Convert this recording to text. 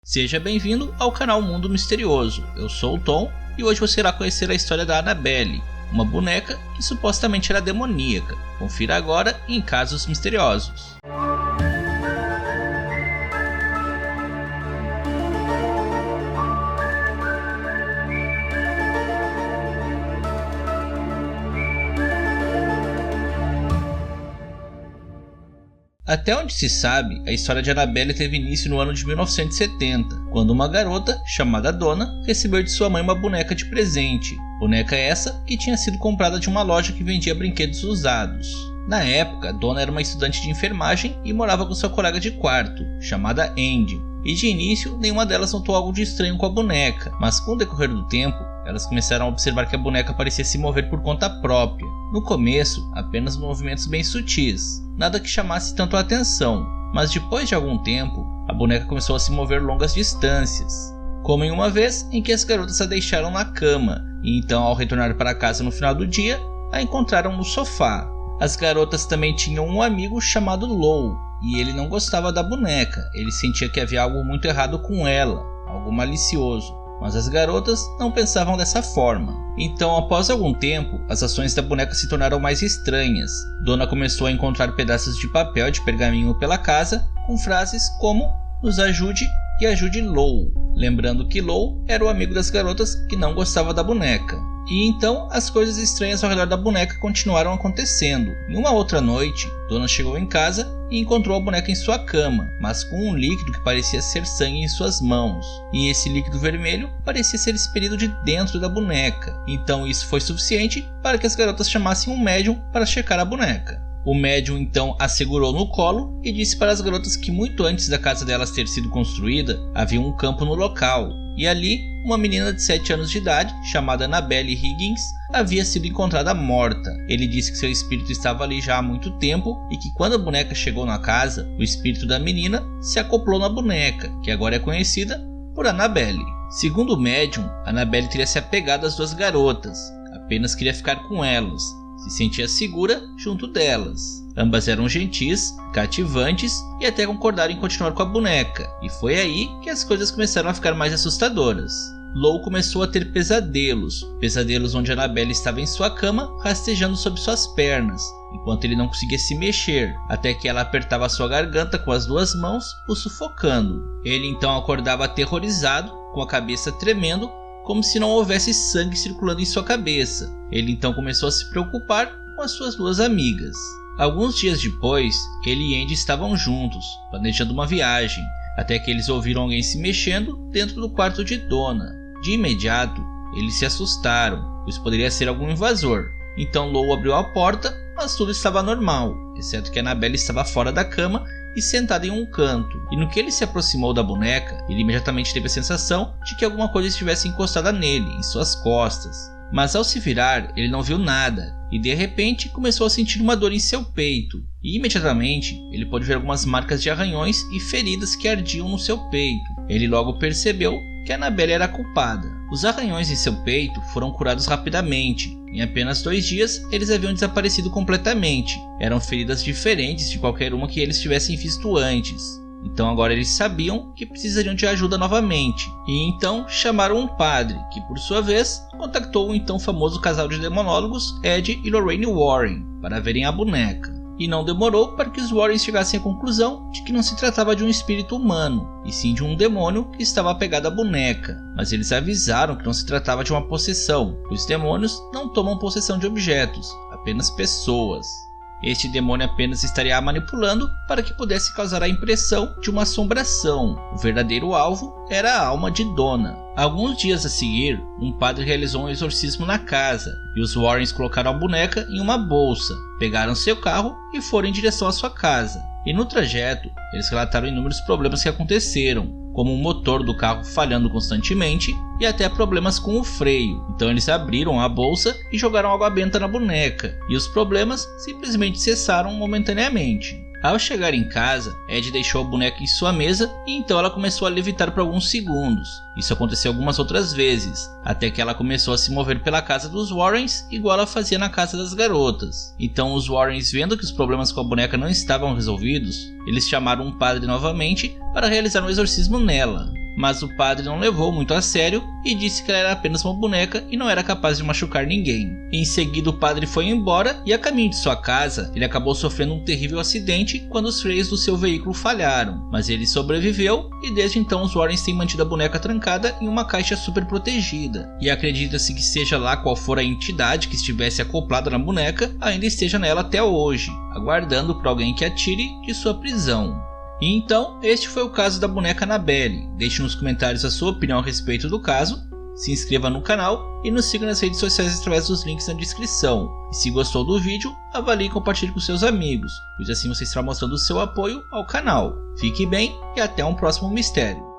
Seja bem-vindo ao canal Mundo Misterioso. Eu sou o Tom e hoje você irá conhecer a história da Annabelle, uma boneca que supostamente era demoníaca. Confira agora em Casos Misteriosos. Até onde se sabe, a história de Annabelle teve início no ano de 1970, quando uma garota, chamada Donna, recebeu de sua mãe uma boneca de presente. Boneca essa que tinha sido comprada de uma loja que vendia brinquedos usados. Na época, Donna era uma estudante de enfermagem e morava com sua colega de quarto, chamada Andy. E de início, nenhuma delas notou algo de estranho com a boneca, mas com o decorrer do tempo, elas começaram a observar que a boneca parecia se mover por conta própria. No começo, apenas movimentos bem sutis, nada que chamasse tanto a atenção, mas depois de algum tempo, a boneca começou a se mover longas distâncias. Como em uma vez em que as garotas a deixaram na cama, e então ao retornar para casa no final do dia, a encontraram no sofá. As garotas também tinham um amigo chamado Lou, e ele não gostava da boneca, ele sentia que havia algo muito errado com ela, algo malicioso. Mas as garotas não pensavam dessa forma. Então, após algum tempo, as ações da boneca se tornaram mais estranhas. Donna começou a encontrar pedaços de papel de pergaminho pela casa, com frases como "nos ajude e ajude Lou", lembrando que Lou era o amigo das garotas que não gostava da boneca. E então, as coisas estranhas ao redor da boneca continuaram acontecendo. Em uma outra noite, Donna chegou em casa e encontrou a boneca em sua cama, mas com um líquido que parecia ser sangue em suas mãos. E esse líquido vermelho parecia ser expelido de dentro da boneca. Então isso foi suficiente para que as garotas chamassem um médium para checar a boneca. O médium então a segurou no colo e disse para as garotas que muito antes da casa delas ter sido construída, havia um campo no local. E ali, uma menina de 7 anos de idade, chamada Annabelle Higgins, havia sido encontrada morta. Ele disse que seu espírito estava ali já há muito tempo e que quando a boneca chegou na casa, o espírito da menina se acoplou na boneca, que agora é conhecida por Annabelle. Segundo o médium, Annabelle teria se apegado às duas garotas, apenas queria ficar com elas, se sentia segura junto delas. Ambas eram gentis, cativantes e até concordaram em continuar com a boneca, e foi aí que as coisas começaram a ficar mais assustadoras. Lou começou a ter pesadelos onde Annabelle estava em sua cama, rastejando sob suas pernas, enquanto ele não conseguia se mexer, até que ela apertava sua garganta com as duas mãos, o sufocando. Ele então acordava aterrorizado, com a cabeça tremendo, como se não houvesse sangue circulando em sua cabeça. Ele então começou a se preocupar com as suas duas amigas. Alguns dias depois, ele e Andy estavam juntos, planejando uma viagem, até que eles ouviram alguém se mexendo dentro do quarto de Donna. De imediato, eles se assustaram, pois poderia ser algum invasor. Então Lou abriu a porta, mas tudo estava normal, exceto que Annabelle estava fora da cama e sentada em um canto. E no que ele se aproximou da boneca, ele imediatamente teve a sensação de que alguma coisa estivesse encostada nele, em suas costas. Mas ao se virar, ele não viu nada, e de repente começou a sentir uma dor em seu peito. E imediatamente, ele pôde ver algumas marcas de arranhões e feridas que ardiam no seu peito. Ele logo percebeu que Annabelle era a culpada. Os arranhões em seu peito foram curados rapidamente. Em apenas 2 dias, eles haviam desaparecido completamente. Eram feridas diferentes de qualquer uma que eles tivessem visto antes. Então agora eles sabiam que precisariam de ajuda novamente, e então chamaram um padre, que por sua vez contactou o então famoso casal de demonólogos Ed e Lorraine Warren para verem a boneca. E não demorou para que os Warrens chegassem à conclusão de que não se tratava de um espírito humano, e sim de um demônio que estava apegado à boneca. Mas eles avisaram que não se tratava de uma possessão, pois demônios não tomam possessão de objetos, apenas pessoas. Este demônio apenas estaria a manipulando para que pudesse causar a impressão de uma assombração. O verdadeiro alvo era a alma de Donna. Alguns dias a seguir, um padre realizou um exorcismo na casa, e os Warrens colocaram a boneca em uma bolsa, pegaram seu carro e foram em direção à sua casa. E no trajeto, eles relataram inúmeros problemas que aconteceram, como o motor do carro falhando constantemente e até problemas com o freio. Então eles abriram a bolsa e jogaram água benta na boneca, e os problemas simplesmente cessaram momentaneamente. Ao chegar em casa, Ed deixou a boneca em sua mesa e então ela começou a levitar por alguns segundos. Isso aconteceu algumas outras vezes, até que ela começou a se mover pela casa dos Warrens igual ela fazia na casa das garotas. Então os Warrens, vendo que os problemas com a boneca não estavam resolvidos, eles chamaram um padre novamente para realizar um exorcismo nela. mas o padre não levou muito a sério e disse que ela era apenas uma boneca e não era capaz de machucar ninguém. Em seguida o padre foi embora e a caminho de sua casa ele acabou sofrendo um terrível acidente quando os freios do seu veículo falharam, mas ele sobreviveu e desde então os Warrens têm mantido a boneca trancada em uma caixa super protegida, e acredita-se que seja lá qual for a entidade que estivesse acoplada na boneca, ainda esteja nela até hoje, aguardando por alguém que a tire de sua prisão. E então, este foi o caso da boneca Annabelle. Deixe nos comentários a sua opinião a respeito do caso, se inscreva no canal e nos siga nas redes sociais através dos links na descrição. E se gostou do vídeo, avalie e compartilhe com seus amigos, pois assim você estará mostrando o seu apoio ao canal. Fique bem e até um próximo mistério.